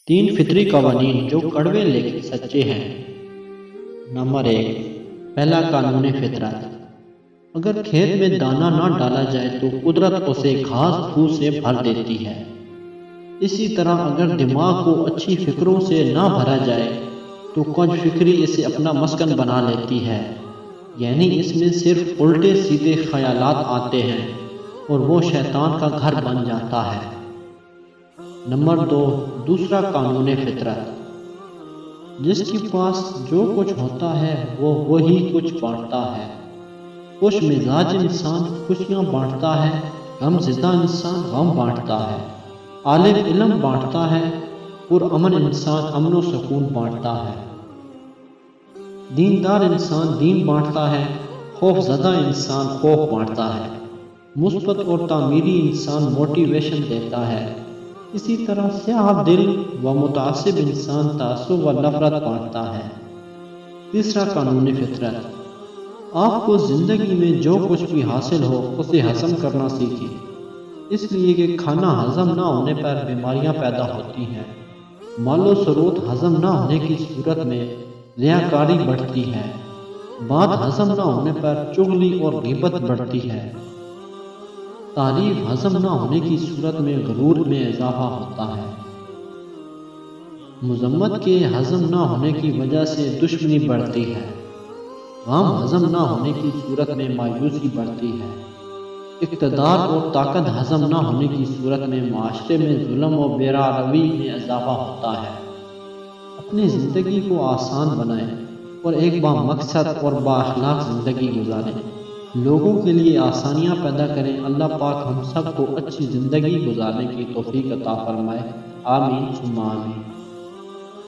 تین فطری قوانین جو کڑوے لیکن سچے ہیں۔ نمبر 1، پہلا قانون فطرت۔ اگر کھیت میں دانہ نہ ڈالا جائے تو قدرت اسے گھاس پھوس سے بھر دیتی ہے۔ اسی طرح اگر دماغ کو اچھی فکروں سے نہ بھرا جائے تو کج فکری اسے اپنا مسکن بنا لیتی ہے، یعنی اس میں صرف الٹے سیدھے خیالات آتے ہیں اور وہ شیطان کا گھر بن جاتا ہے۔ نمبر 2، دوسرا قانون فطرت۔ جس کے پاس جو کچھ ہوتا ہے وہ وہی کچھ بانٹتا ہے۔ خوش مزاج انسان خوشیاں بانٹتا ہے، غم زدہ انسان غم بانٹتا ہے۔ عالم علم بانٹتا ہے، پرامن انسان امن و سکون بانٹتا ہے۔ دیندار انسان دین بانٹتا ہے، خوف زدہ انسان خوف بانٹتا ہے۔ مثبت اور تعمیری انسان موٹیویشن دیتا ہے۔ اسی طرح سیاہ دل و متعصب انسان تعصب و نفرت بانٹتا ہے۔ تیسرا قانون فطرت۔ آپ کو زندگی میں جو کچھ بھی حاصل ہو اسے ہضم کرنا سیکھیں، اس لیے کہ کھانا ہضم نہ ہونے پر بیماریاں پیدا ہوتی ہیں۔ مال و ثروت ہضم نہ ہونے کی صورت میں ریاکاری بڑھتی ہے۔ بات ہضم نہ ہونے پر چغلی اور غیبت بڑھتی ہے۔ تعریف ہضم نہ ہونے کی صورت میں غرور میں اضافہ ہوتا ہے۔ مذمت کے ہضم نہ ہونے کی وجہ سے دشمنی بڑھتی ہے۔ غم ہضم نہ ہونے کی صورت میں مایوسی بڑھتی ہے۔ اقتدار اور طاقت ہضم نہ ہونے کی صورت میں معاشرے میں ظلم و بے روی میں اضافہ ہوتا ہے۔ اپنی زندگی کو آسان بنائیں اور ایک بامقصد اور بااخلاق زندگی گزاریں۔ لوگوں کے لیے آسانیاں پیدا کریں۔ اللہ پاک ہم سب کو اچھی زندگی گزارنے کی توفیق عطا فرمائے۔ آمین ثم آمین۔